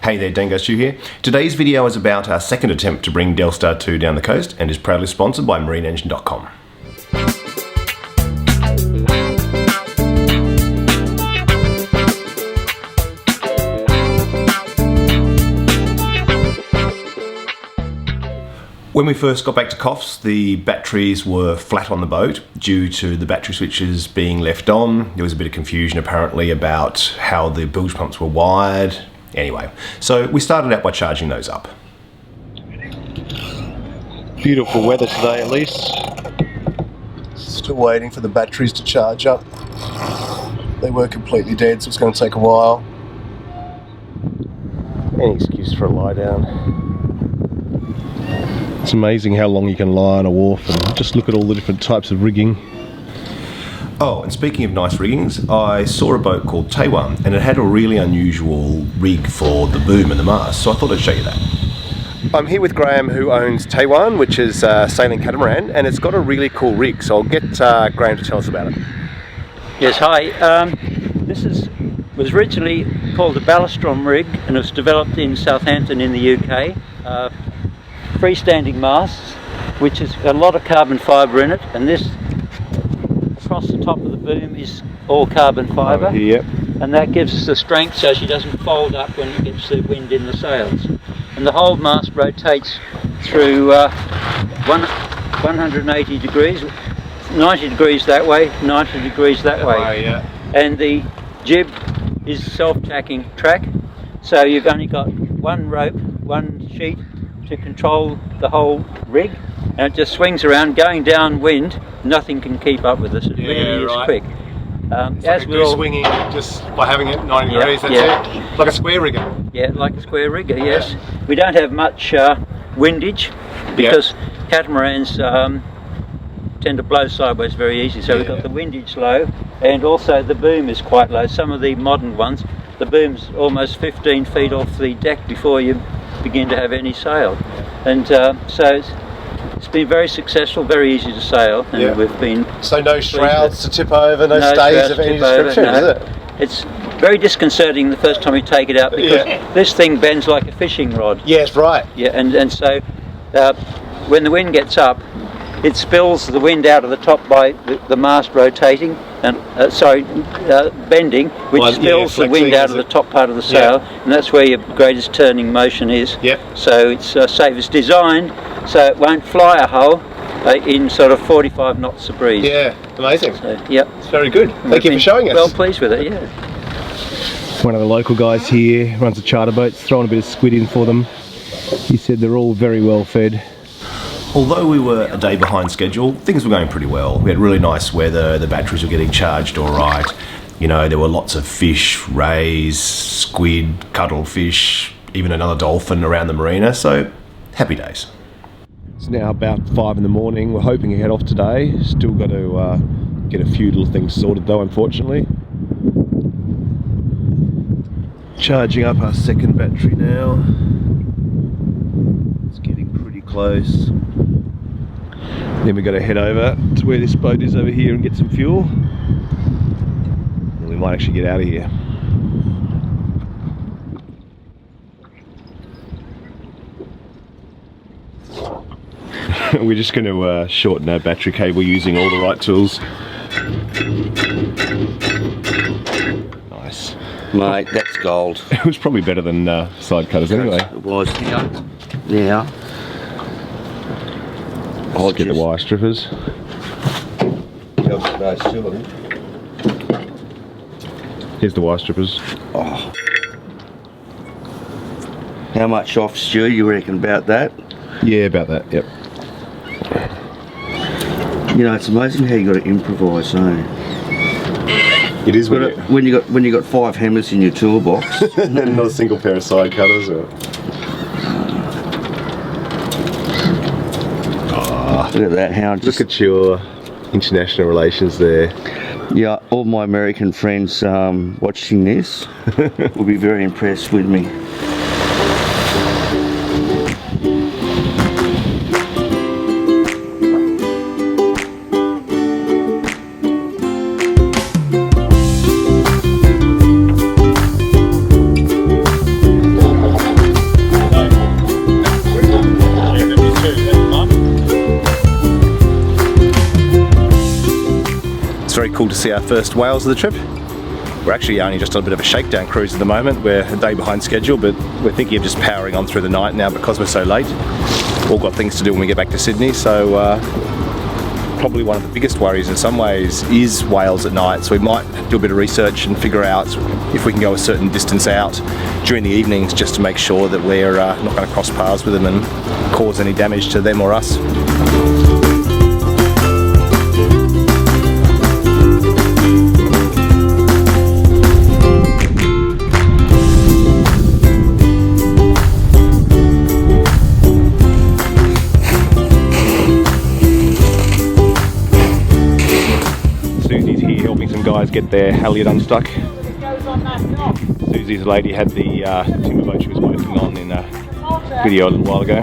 Hey there, Dango Stu here. Today's video is about our second attempt to bring Dell Star 2 down the coast and is proudly sponsored by marineengine.com. When we first got back to Coffs, the batteries were flat on the boat due to the battery switches being left on. There was a bit of confusion apparently about how the bilge pumps were wired. Anyway, so we started out by charging those up. Beautiful weather today at least. Still waiting for the batteries to charge up. They were completely dead, so it's going to take a while. Any excuse for a lie down. It's amazing how long you can lie on a wharf and just look at all the different types of rigging. Oh, and speaking of nice riggings, I saw a boat called Taiwan and it had a really unusual rig for the boom and the mast, so I thought I'd show you that. I'm here with Graham, who owns Taiwan, which is a sailing catamaran, and it's got a really cool rig, so I'll get Graham to tell us about it. Yes, hi. This was originally called the Ballastrom rig and it was developed in Southampton in the UK. Freestanding masts, which has got a lot of carbon fibre in it, and this across the top of the boom is all carbon fibre. Yep. And that gives us the strength so she doesn't fold up when it gets the wind in the sails. And the whole mast rotates through 180 degrees, 90 degrees that way, 90 degrees that way. Yeah. And the jib is self-tacking track, so you've only got one rope, one sheet to control the whole rig, and it just swings around going downwind. Nothing can keep up with us. It really is quick. It's like a goose swinging just by having it 90 degrees, that's it. Like a square rigger. Yeah, like a square rigger, yes. Yeah. We don't have much windage because catamarans tend to blow sideways very easy, so we've got the windage low, and also the boom is quite low. Some of the modern ones, the boom's almost 15 feet off the deck before you begin to have any sail, and so it's been very successful, very easy to sail, and we've been so no shrouds to tip over, no stays of any description, is it? It's very disconcerting the first time you take it out because this thing bends like a fishing rod. Yes, right. Yeah, and so when the wind gets up, it spills the wind out of the top by the mast rotating and bending, which spills the wind out of the top part of the sail, and that's where your greatest turning motion is. Yep. So it's safe. It's designed so it won't fly a hull in sort of 45 knots of breeze. Yeah, amazing. So, yep. It's very good. Thank you for showing us. Well pleased with it, yeah. One of the local guys here runs a charter boat, throwing a bit of squid in for them. He said they're all very well fed. Although we were a day behind schedule, things were going pretty well. We had really nice weather, the batteries were getting charged all right. You know, there were lots of fish, rays, squid, cuttlefish, even another dolphin around the marina, so happy days. It's now about 5 in the morning. We're hoping to head off today. Still got to get a few little things sorted though, unfortunately. Charging up our second battery now. It's getting pretty close. Then we've got to head over to where this boat is over here and get some fuel. And we might actually get out of here. We're just going to shorten our battery cable using all the right tools. Nice. Mate, that's gold. It was probably better than side cutters anyway. It was. Yeah. I'll get the wire strippers. Here's the wire strippers. Oh. How much off, Stu, you reckon about that? Yeah, about that, yep. You know, it's amazing how you got to improvise, eh? It is when you got 5 hammers in your toolbox. And then not a single pair of side cutters. Look at that, how look at your international relations there. Yeah, all my American friends watching this will be very impressed with me. cool to see our first whales of the trip. We're actually only just on a bit of a shakedown cruise at the moment. We're a day behind schedule, but we're thinking of just powering on through the night now because we're so late. All got things to do when we get back to Sydney, so probably one of the biggest worries in some ways is whales at night. So we might do a bit of research and figure out if we can go a certain distance out during the evenings just to make sure that we're not going to cross paths with them and cause any damage to them or us. Guys get their halyard unstuck. Susie's lady had the timber boat she was working on in a video a little while ago.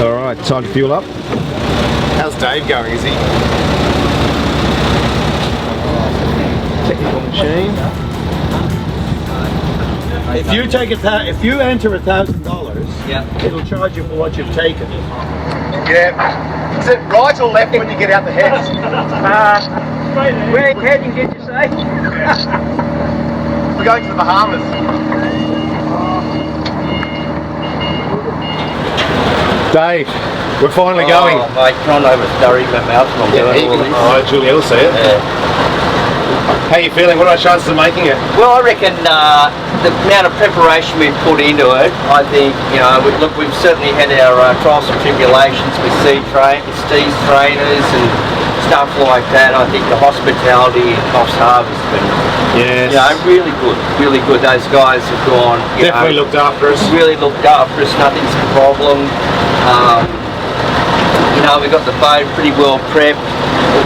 Alright, time to fuel up. How's Dave going, is he? Technical machine. If you take if you enter $1,000, Yeah. it'll charge you for what you've taken. Yeah. Is it right or left when you get out the heads? Where are you heading, did you say? We're going to the Bahamas. Dave, we're finally going. Oh, mate, trying to oversturry my mouth when I'm doing all this. Alright, Julie will see it. How are you feeling? What are our chances of making it? Well, I reckon the amount of preparation we've put into it, I think, you know, we've certainly had our trials and tribulations with sea trainers and stuff like that. I think the hospitality in Coffs Harbour has been, you know, really good. Those guys have gone, Definitely looked after us. really looked after us. Nothing's a problem. You know, we got the boat pretty well prepped.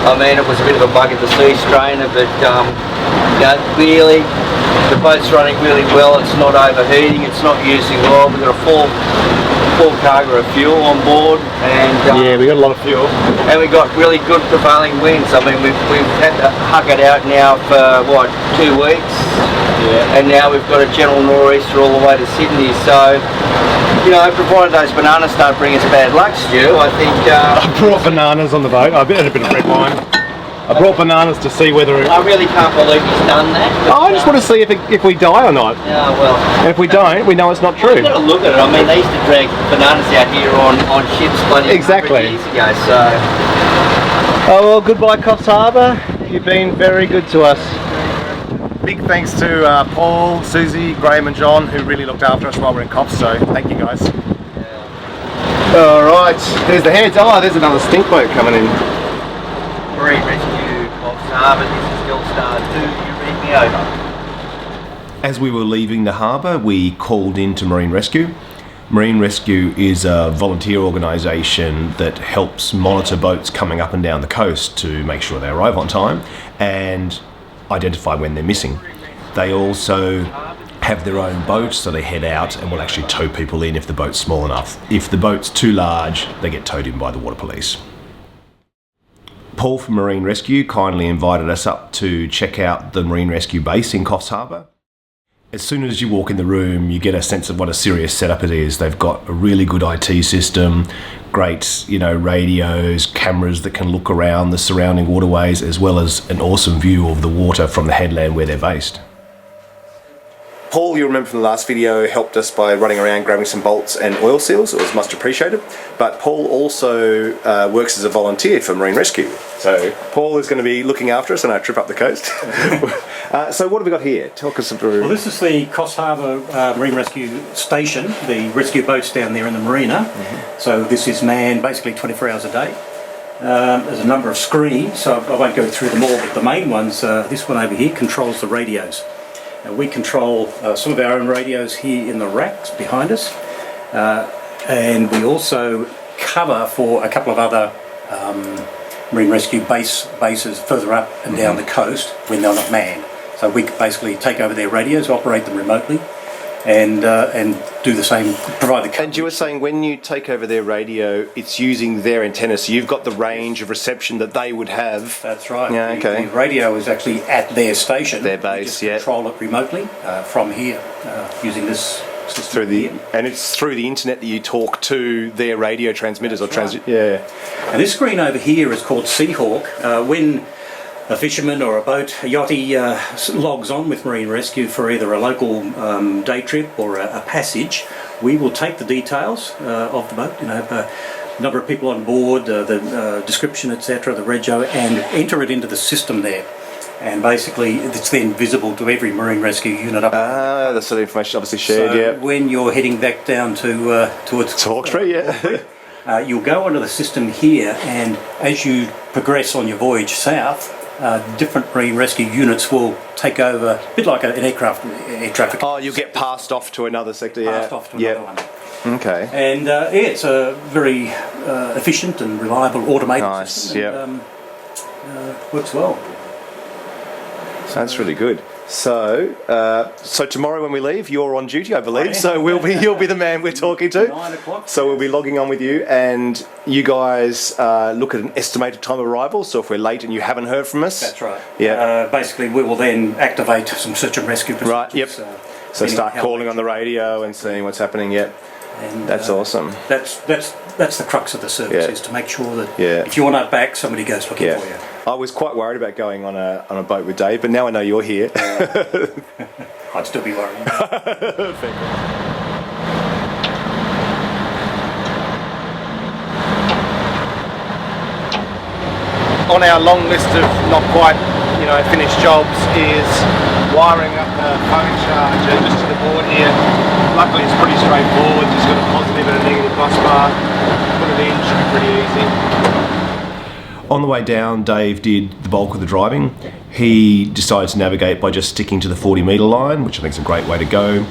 I mean, it was a bit of a bug at the sea strainer, but you know, really, the boat's running really well. It's not overheating. It's not using oil. We've got a full cargo of fuel on board, and Yeah, we got a lot of fuel. and we got really good prevailing winds. I mean, we've had to hug it out now for what, 2 weeks, and now we've got a gentle nor'easter all the way to Sydney. So, you know, provided those bananas don't bring us bad luck, Stu, I think. I brought bananas on the boat. I had a bit of red wine. I brought bananas to see whether it... I really can't believe he's done that. But, I just want to see if we die or not. yeah, well, And if we don't, we know it's not true. you've got to look at it. I mean, they used to drag bananas out here on ships bloody 100 Exactly. years ago. So, Oh well, goodbye Coffs Harbour. You've been very good to us. Big thanks to Paul, Susie, Graham and John who really looked after us while we're in Coffs, so thank you guys. Alright, there's the heads. Oh, there's another stink boat coming in. Marine Rescue, Coffs Harbour, this is Dell Star 2, you read me over. As we were leaving the harbour, we called in to Marine Rescue. Marine Rescue is a volunteer organisation that helps monitor boats coming up and down the coast to make sure they arrive on time and identify when they're missing. They also have their own boat, so they head out and will actually tow people in if the boat's small enough. If the boat's too large, they get towed in by the water police. Paul from Marine Rescue kindly invited us up to check out the Marine Rescue base in Coffs Harbour. As soon as you walk in the room, you get a sense of what a serious setup it is. They've got a really good IT system, great, radios, cameras that can look around the surrounding waterways, as well as an awesome view of the water from the headland where they're based. Paul, you remember from the last video, helped us by running around grabbing some bolts and oil seals. It was much appreciated. But Paul also works as a volunteer for Marine Rescue. So Paul is going to be looking after us on our trip up the coast. So what have we got here? Talk us through. Well, this is the Coffs Harbour Marine Rescue Station, the rescue boats down there in the marina. So this is manned basically 24 hours a day. There's a number of screens, so I won't go through them all, but the main ones, this one over here controls the radios. We control some of our own radios here in the racks behind us, and we also cover for a couple of other Marine Rescue bases further up and down the coast when they're not manned. So we basically take over their radios, operate them remotely, and do the same, provide the coverage. And you were saying when you take over their radio, it's using their antenna, so you've got the range of reception that they would have. That's right. Yeah, okay. The radio is actually at their station. Their base, we just yeah. control it remotely from here using this system. And it's through the internet that you talk to their radio transmitters. And this screen over here is called Seahawk. When a fisherman or a boat, a yachty logs on with Marine Rescue for either a local day trip or a passage, we will take the details of the boat, number of people on board, the description, etc., the rego, and enter it into the system there. And basically, it's then visible to every Marine Rescue unit up. That's sort of information obviously shared. So when you're heading back down towards Hawkesbury, you'll go onto the system here, and as you progress on your voyage south, different Marine Rescue units will take over, a bit like an air traffic. Oh, you'll get passed off to another sector. Passed off to another one. Okay. And it's a very efficient and reliable automated system. Works well. That's really good. So, so tomorrow when we leave, you're on duty, I believe. So you'll be the man we're talking to. 9 o'clock. So we'll be logging on with you, and you guys look at an estimated time of arrival. So if we're late and you haven't heard from us, That's right. Yeah. Basically, we will then activate some search and rescue procedures. Right. Yep. So start calling on the radio and seeing what's happening. Yep. And, that's awesome. That's the crux of the service, is to make sure that if you're not back, somebody goes looking for you. I was quite worried about going on a boat with Dave, but now I know you're here. I'd still be worried. On our long list of not quite, finished jobs is wiring up the phone charger just to the board here. Luckily it's pretty straightforward, just got a positive and a negative bus bar. Put it in, should be pretty easy. On the way down, Dave did the bulk of the driving. He decided to navigate by just sticking to the 40-metre line, which I think is a great way to go.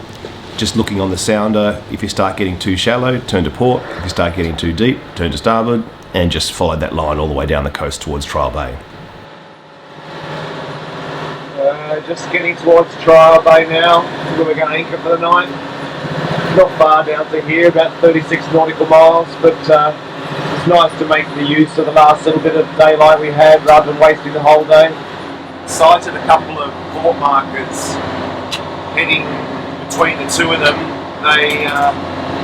Just looking on the sounder, if you start getting too shallow, turn to port. If you start getting too deep, turn to starboard, and just follow that line all the way down the coast towards Trial Bay. Just getting towards Trial Bay now, where we're going to anchor for the night. Not far down to here, about 36 nautical miles, but it's nice to make the use of the last little bit of daylight we had rather than wasting the whole day. Sighted a couple of port markers heading between the two of them. They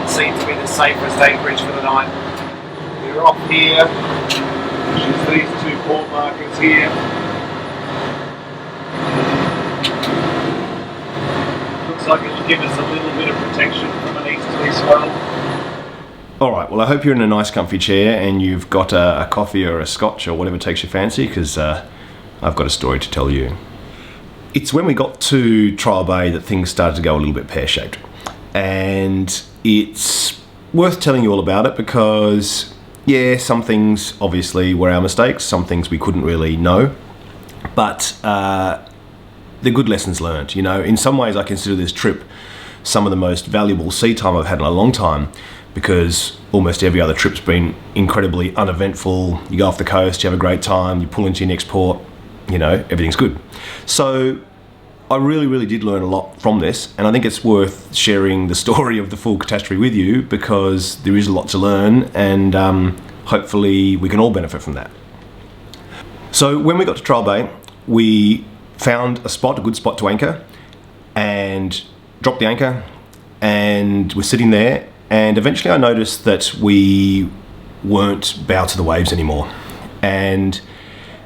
seem to be the safest anchorage for the night. We're off here, which is these two port markers here. Looks like it'll give us a little bit of protection from an easterly swell. Alright, well I hope you're in a nice comfy chair and you've got a coffee or a scotch or whatever takes your fancy, because I've got a story to tell you. It's when we got to Trial Bay that things started to go a little bit pear-shaped. And it's worth telling you all about it because, some things obviously were our mistakes, some things we couldn't really know. But they're good lessons learned. In some ways I consider this trip some of the most valuable sea time I've had in a long time, because almost every other trip's been incredibly uneventful. You go off the coast, you have a great time, you pull into your next port, everything's good. So I really did learn a lot from this, and I think it's worth sharing the story of the full catastrophe with you, because there is a lot to learn, and hopefully we can all benefit from that. So when we got to Trial Bay, we found a good spot to anchor, and dropped the anchor, and we're sitting there, and eventually I noticed that we weren't bow to the waves anymore, and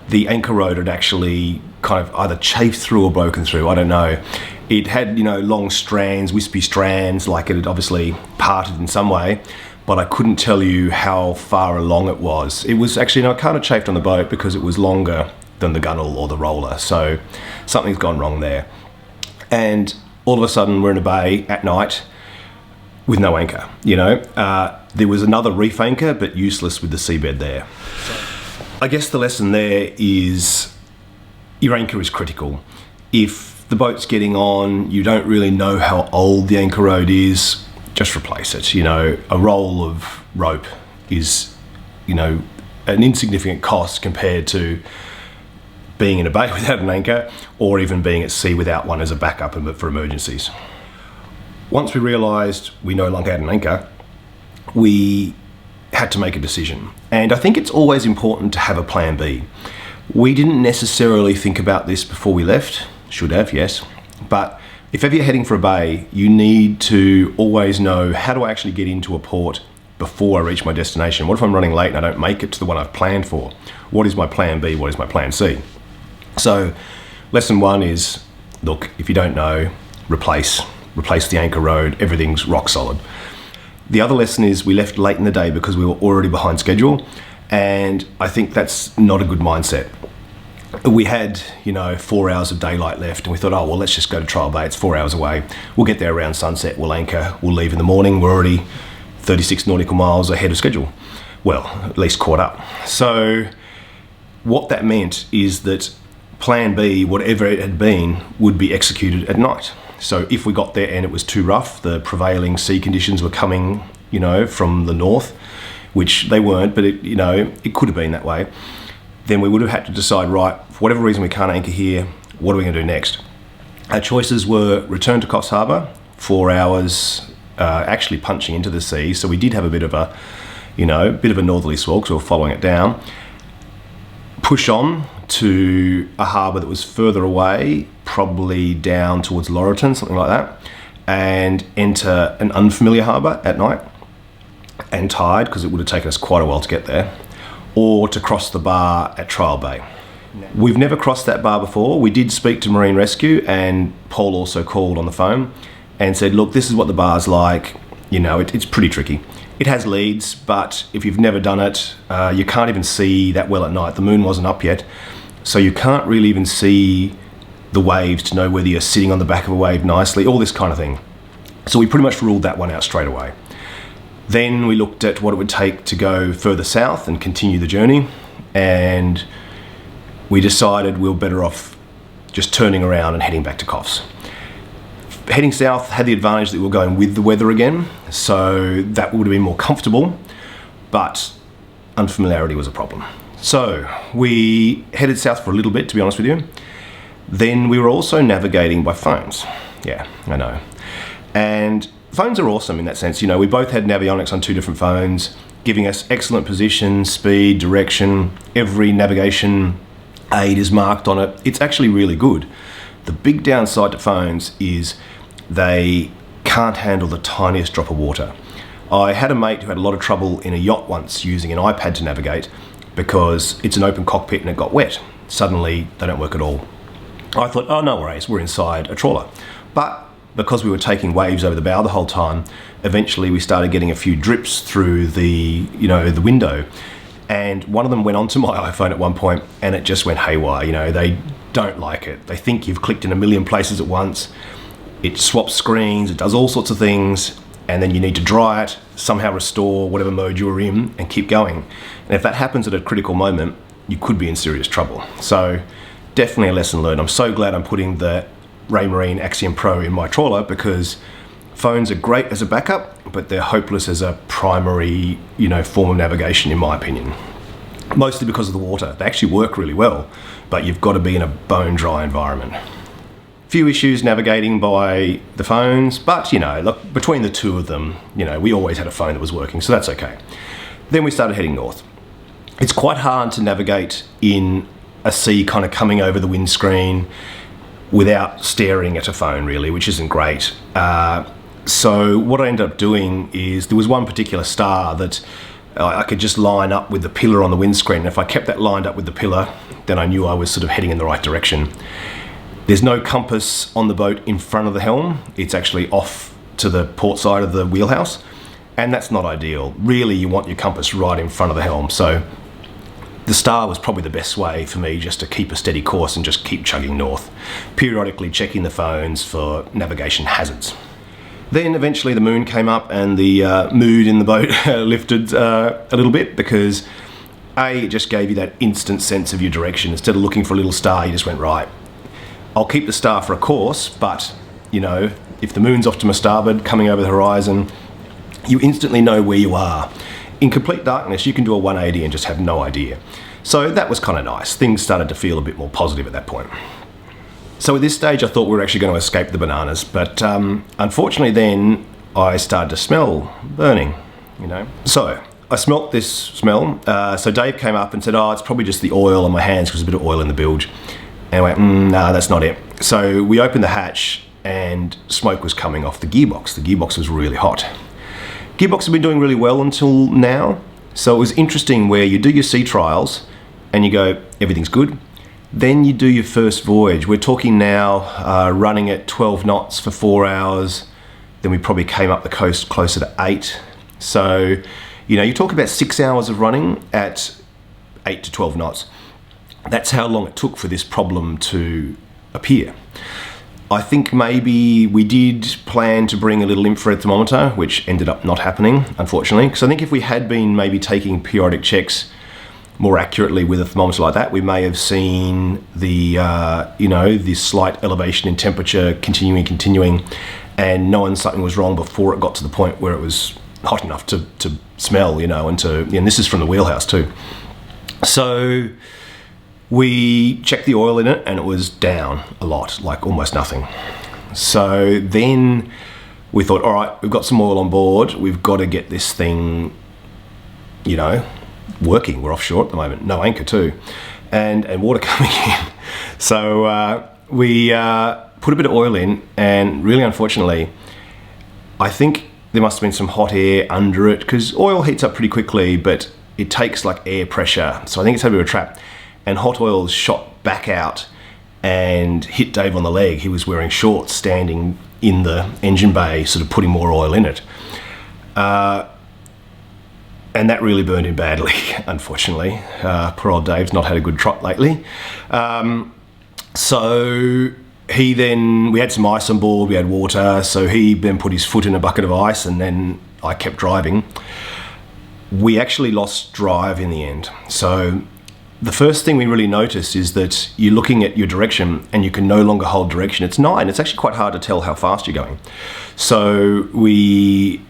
the anchor rod had actually kind of either chafed through or broken through, I don't know. It had, long strands, wispy strands, like it had obviously parted in some way, but I couldn't tell you how far along it was. It was actually, it kind of chafed on the boat because it was longer than the gunnel or the roller, so something's gone wrong there. And all of a sudden we're in a bay at night with no anchor, There was another reef anchor, but useless with the seabed there. I guess the lesson there is your anchor is critical. If the boat's getting on, you don't really know how old the anchor rod is, just replace it. A roll of rope is, an insignificant cost compared to being in a bay without an anchor, or even being at sea without one as a backup for emergencies. Once we realised we no longer had an anchor, we had to make a decision. And I think it's always important to have a plan B. We didn't necessarily think about this before we left, should have, yes, but If ever you're heading for a bay, you need to always know, how do I actually get into a port before I reach my destination? What if I'm running late and I don't make it to the one I've planned for? What is my plan B? What is my plan C? So lesson one is, look, if you don't know, replace the anchor road. Everything's rock solid. The other lesson is, we left late in the day because we were already behind schedule, and I think that's not a good mindset. We had, 4 hours of daylight left, and we thought, oh, well, let's just go to Trial Bay. It's 4 hours away. We'll get there around sunset. We'll anchor. We'll leave in the morning. We're already 36 nautical miles ahead of schedule. Well, at least caught up. So what that meant is that plan B, whatever it had been, would be executed at night. So if we got there and it was too rough, the prevailing sea conditions were coming, from the north, which they weren't, but it could have been that way, then we would have had to decide, right, for whatever reason we can't anchor here, what are we going to do next? Our choices were return to Coffs Harbour, 4 hours, actually punching into the sea. So we did have a bit of a northerly swell because we were following it down. Push on to a harbour that was further away, probably down towards Laurelton, something like that, and enter an unfamiliar harbour at night and tide, because it would have taken us quite a while to get there, or to cross the bar at Trial Bay. We've never crossed that bar before. We did speak to Marine Rescue, and Paul also called on the phone and said, look, this is what the bar's like. It's pretty tricky. It has leads, but if you've never done it, you can't even see that well at night. The moon wasn't up yet, so you can't really even see the waves to know whether you're sitting on the back of a wave nicely, all this kind of thing. So we pretty much ruled that one out straight away. Then we looked at what it would take to go further south and continue the journey, and we decided we were better off just turning around and heading back to Coffs. Heading south had the advantage that we were going with the weather again, so that would have been more comfortable, but unfamiliarity was a problem. So we headed south for a little bit, to be honest with you. Then we were also navigating by phones. Yeah, I know. And phones are awesome in that sense. We both had Navionics on 2 different phones, giving us excellent position, speed, direction. Every navigation aid is marked on it. It's actually really good. The big downside to phones is they can't handle the tiniest drop of water. I had a mate who had a lot of trouble in a yacht once using an iPad to navigate because it's an open cockpit and it got wet. Suddenly they don't work at all. I thought, oh, no worries, we're inside a trawler. But because we were taking waves over the bow the whole time, eventually we started getting a few drips through the window. And one of them went onto my iPhone at one point and it just went haywire. They don't like it. They think you've clicked in a million places at once. It swaps screens, it does all sorts of things, and then you need to dry it, somehow restore whatever mode you were in and keep going. And if that happens at a critical moment, you could be in serious trouble. So definitely a lesson learned. I'm so glad I'm putting the Raymarine Axiom Pro in my trawler, because phones are great as a backup, but they're hopeless as a primary, form of navigation, in my opinion. Mostly because of the water. They actually work really well, but you've got to be in a bone dry environment. Few issues navigating by the phones, but look, between the two of them, we always had a phone that was working, so that's okay. Then we started heading north. It's quite hard to navigate in a sea kind of coming over the windscreen without staring at a phone, really, which isn't great. So what I ended up doing is, there was one particular star that I could just line up with the pillar on the windscreen. And if I kept that lined up with the pillar, then I knew I was sort of heading in the right direction. There's no compass on the boat in front of the helm. It's actually off to the port side of the wheelhouse, and that's not ideal. Really, you want your compass right in front of the helm. So the star was probably the best way for me, just to keep a steady course and just keep chugging north, periodically checking the phones for navigation hazards. Then eventually the moon came up and the mood in the boat lifted a little bit, because it just gave you that instant sense of your direction. Instead of looking for a little star, you just went, right, I'll keep the star for a course, but if the moon's off to my starboard coming over the horizon, you instantly know where you are. In complete darkness, you can do a 180 and just have no idea. So that was kind of nice. Things started to feel a bit more positive at that point. So at this stage, I thought we were actually going to escape the bananas, but unfortunately then I started to smell burning, So I smelt this smell. So Dave came up and said, oh, it's probably just the oil on my hands, because there's a bit of oil in the bilge. And I went, no, that's not it. So we opened the hatch, and smoke was coming off the gearbox. The gearbox was really hot. Gearbox have been doing really well until now. So it was interesting where you do your sea trials and you go, everything's good. Then you do your first voyage. We're talking now running at 12 knots for 4 hours. Then we probably came up the coast closer to 8. So, you know, you talk about 6 hours of running at 8 to 12 knots. That's how long it took for this problem to appear. I think maybe we did plan to bring a little infrared thermometer, which ended up not happening, unfortunately. Because I think if we had been maybe taking periodic checks more accurately with a thermometer like that, we may have seen the, you know, this slight elevation in temperature continuing, and knowing something was wrong before it got to the point where it was hot enough to smell, you know, and this is from the wheelhouse too. So we checked the oil in it and it was down a lot, like almost nothing. So then we thought, all right, we've got some oil on board. We've got to get this thing, you know, working. We're offshore at the moment, no anchor too, and water coming in. So we put a bit of oil in, and really unfortunately, I think there must have been some hot air under it, because oil heats up pretty quickly, but it takes like air pressure. So I think it's had a bit of a trap. And hot oil shot back out and hit Dave on the leg. He was wearing shorts standing in the engine bay, sort of putting more oil in it. And that really burned him badly, unfortunately. Poor old Dave's not had a good trot lately. So he then, we had some ice on board, we had water, so he then put his foot in a bucket of ice, and then I kept driving. We actually lost drive in the end. So the first thing we really noticed is that you're looking at your direction and you can no longer hold direction. It's night and it's actually quite hard to tell how fast you're going. So we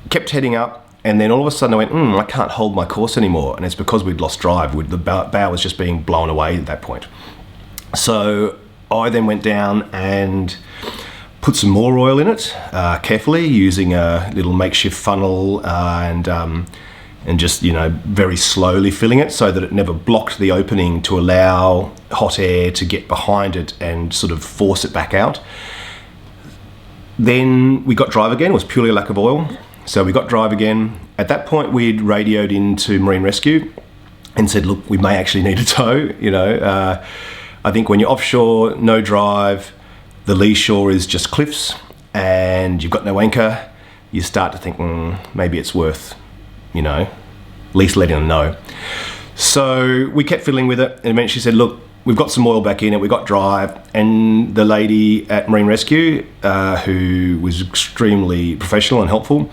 kept heading up, and then all of a sudden I went, I can't hold my course anymore. And it's because we'd lost drive. The bow was just being blown away at that point. So I then went down and put some more oil in it, carefully, using a little makeshift funnel and just, you know, very slowly filling it so that it never blocked the opening to allow hot air to get behind it and sort of force it back out. Then we got drive again. It was purely a lack of oil. So we got drive again. At that point, we'd radioed into Marine Rescue and said, look, we may actually need a tow. You know, I think when you're offshore, no drive, the lee shore is just cliffs and you've got no anchor, you start to think, maybe it's worth, you know, at least letting them know. So we kept fiddling with it, and eventually said, look, we've got some oil back in it, we got drive, and the lady at Marine Rescue, who was extremely professional and helpful,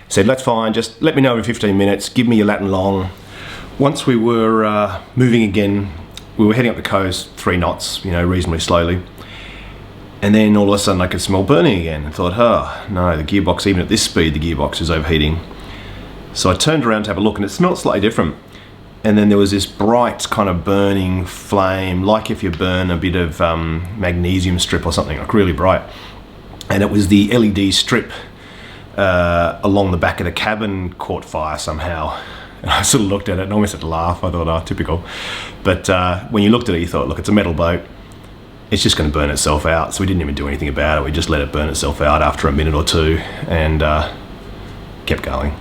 said, that's fine, just let me know every 15 minutes, give me your lat and long. Once we were moving again, we were heading up the coast, 3 knots, you know, reasonably slowly. And then all of a sudden I could smell burning again, and thought, oh no, the gearbox, even at this speed, the gearbox is overheating. So I turned around to have a look, and it smelled slightly different. And then there was this bright kind of burning flame, like if you burn a bit of magnesium strip or something, like really bright. And it was the LED strip along the back of the cabin caught fire somehow. And I sort of looked at it and almost had to laugh. I thought, oh, typical. But when you looked at it, you thought, look, it's a metal boat. It's just going to burn itself out. So we didn't even do anything about it. We just let it burn itself out after a minute or two and kept going.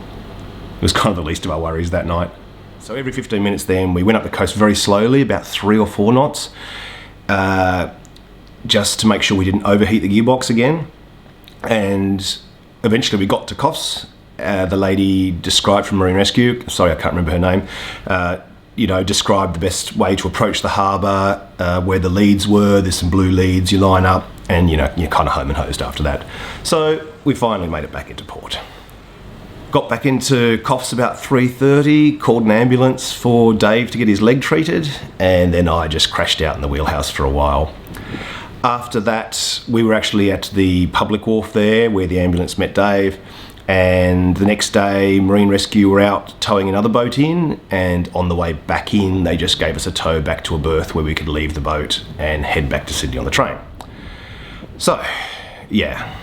It was kind of the least of our worries that night. So every 15 minutes then, we went up the coast very slowly, about 3 or 4 knots, just to make sure we didn't overheat the gearbox again. And eventually we got to Coffs. The lady described from Marine Rescue, sorry, I can't remember her name, you know, described the best way to approach the harbour, where the leads were. There's some blue leads, you line up, and you know, you're kind of home and hosed after that. So we finally made it back into port. Got back into Coffs about 3:30, called an ambulance for Dave to get his leg treated, and then I just crashed out in the wheelhouse for a while. After that, we were actually at the public wharf there where the ambulance met Dave, and the next day Marine Rescue were out towing another boat in, and on the way back in they just gave us a tow back to a berth where we could leave the boat and head back to Sydney on the train. So, yeah.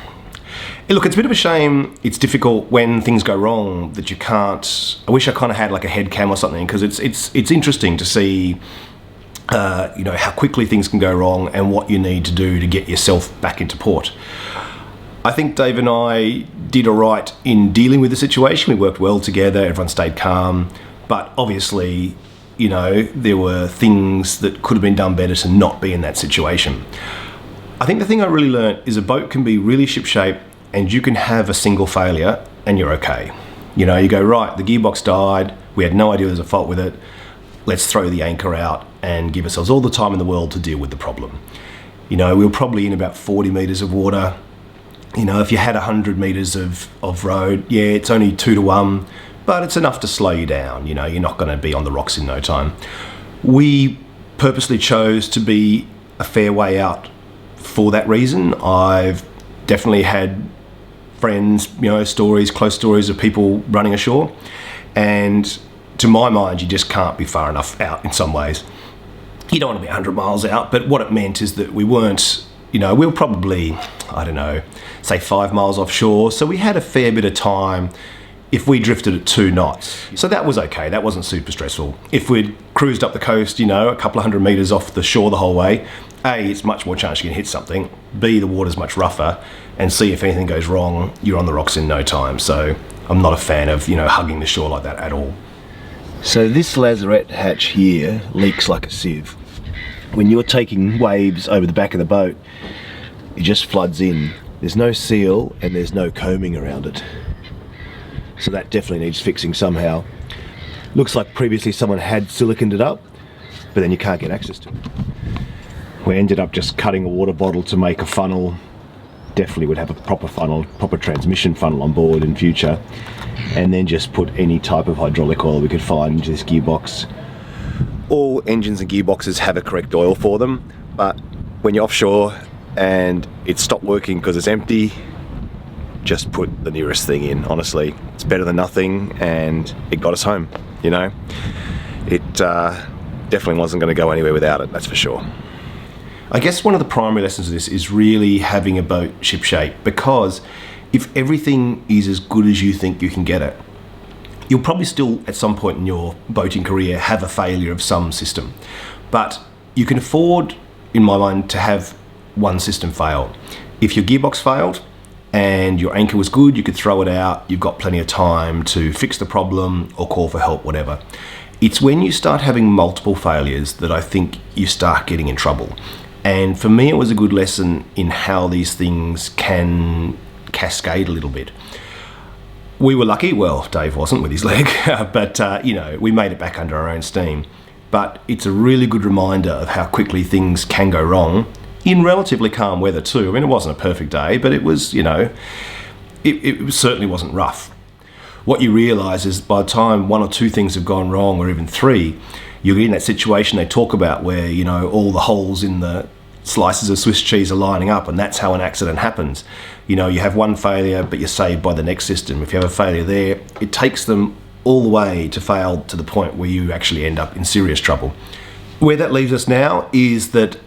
Look, it's a bit of a shame. It's difficult when things go wrong that you can't. I wish I kind of had like a head cam or something, because it's interesting to see how quickly things can go wrong and what you need to do to get yourself back into port. I think Dave and I did all right in dealing with the situation. We worked well together, everyone stayed calm, but obviously, there were things that could have been done better to not be in that situation. I think the thing I really learned is a boat can be really shipshape and you can have a single failure and you're okay. You go, right, the gearbox died, we had no idea there was a fault with it, let's throw the anchor out and give ourselves all the time in the world to deal with the problem. We were probably in about 40 metres of water. If you had 100 metres of road, yeah, it's only 2 to 1, but it's enough to slow you down. You're not going to be on the rocks in no time. We purposely chose to be a fair way out for that reason. I've definitely had friends, stories, close stories of people running ashore, and to my mind, you just can't be far enough out in some ways. You don't want to be 100 miles out, but what it meant is that we weren't, we were probably, say 5 miles offshore, so we had a fair bit of time if we drifted at 2 knots. So that was okay, that wasn't super stressful. If we'd cruised up the coast, a couple of 100 metres off the shore the whole way, A, it's much more chance you can hit something, B, the water's much rougher, and C, if anything goes wrong, you're on the rocks in no time. So I'm not a fan of, hugging the shore like that at all. So this lazarette hatch here leaks like a sieve. When you're taking waves over the back of the boat, it just floods in. There's no seal and there's no combing around it. So that definitely needs fixing somehow. Looks like previously someone had siliconed it up, but then you can't get access to it. We ended up just cutting a water bottle to make a funnel. Definitely would have a proper funnel, proper transmission funnel on board in future, and then just put any type of hydraulic oil we could find into this gearbox. All engines and gearboxes have a correct oil for them, but when you're offshore and it stopped working because it's empty, just put the nearest thing in. Honestly, it's better than nothing, and it got us home. It definitely wasn't going to go anywhere without it, that's for sure. I guess one of the primary lessons of this is really having a boat shipshape, because if everything is as good as you think you can get it, you'll probably still at some point in your boating career have a failure of some system, but you can afford, in my mind, to have one system fail. If your gearbox failed and your anchor was good, you could throw it out, you've got plenty of time to fix the problem or call for help, whatever. It's when you start having multiple failures that I think you start getting in trouble. And for me, it was a good lesson in how these things can cascade a little bit. We were lucky, well, Dave wasn't with his leg, but we made it back under our own steam. But it's a really good reminder of how quickly things can go wrong in relatively calm weather too. I mean, it wasn't a perfect day, but it was, it certainly wasn't rough. What you realise is by the time 1 or 2 things have gone wrong, or even 3, you're in that situation they talk about where, all the holes in the slices of Swiss cheese are lining up, and that's how an accident happens. You have one failure, but you're saved by the next system. If you have a failure there, it takes them all the way to fail to the point where you actually end up in serious trouble. Where that leaves us now is that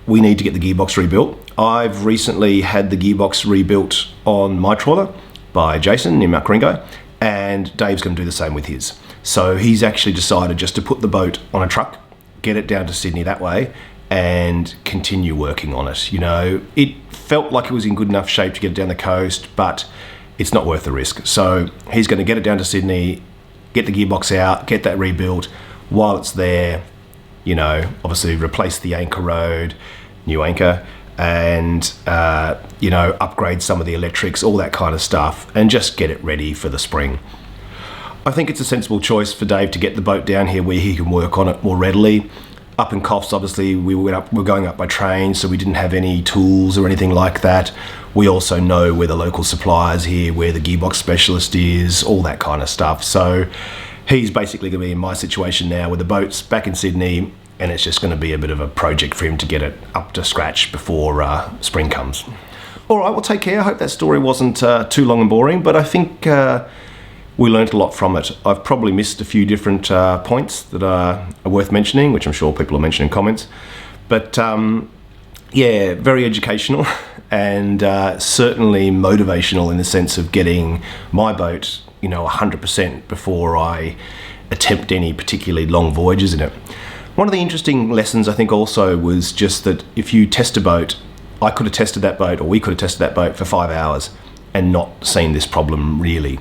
we need to get the gearbox rebuilt. I've recently had the gearbox rebuilt on my trawler by Jason in Mount Coringo, and Dave's going to do the same with his. So he's actually decided just to put the boat on a truck, get it down to Sydney that way, and continue working on it. It felt like it was in good enough shape to get it down the coast, but it's not worth the risk. So he's going to get it down to Sydney, get the gearbox out, get that rebuilt. While it's there, obviously replace the anchor rod, new anchor, and upgrade some of the electrics, all that kind of stuff, and just get it ready for the spring. I think it's a sensible choice for Dave to get the boat down here where he can work on it more readily. Up in Coffs, obviously, we're going up by train, so we didn't have any tools or anything like that. We also know where the local suppliers here, where the gearbox specialist is, all that kind of stuff. So he's basically going to be in my situation now where the boat's back in Sydney, and it's just going to be a bit of a project for him to get it up to scratch before spring comes. All right, well, take care. I hope that story wasn't too long and boring, but I think we learnt a lot from it. I've probably missed a few different points that are worth mentioning, which I'm sure people will mention in comments. But yeah, very educational and certainly motivational in the sense of getting my boat, 100% before I attempt any particularly long voyages in it. One of the interesting lessons I think also was just that if you test a boat, I could have tested that boat, or we could have tested that boat for 5 hours and not seen this problem really.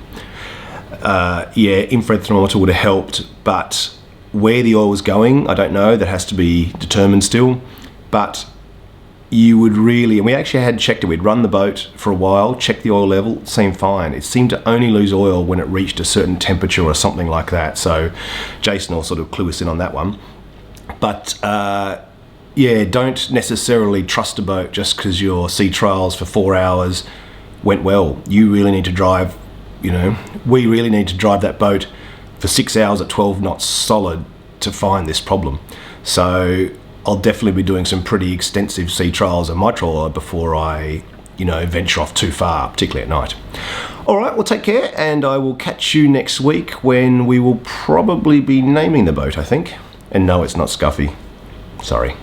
Yeah, infrared thermometer would have helped, but where the oil was going, I don't know. That has to be determined still. But you would really, and we actually had checked it. We'd run the boat for a while, checked the oil level, seemed fine. It seemed to only lose oil when it reached a certain temperature or something like that. So Jason will sort of clue us in on that one. But yeah, don't necessarily trust a boat just because your sea trials for 4 hours went well. You really need to drive, you know, we really need to drive that boat for 6 hours at 12 knots solid to find this problem. So I'll definitely be doing some pretty extensive sea trials on my trawler before I, you know, venture off too far, particularly at night. All right, well, take care, and I will catch you next week when we will probably be naming the boat, I think. And no, it's not Scuffy. Sorry.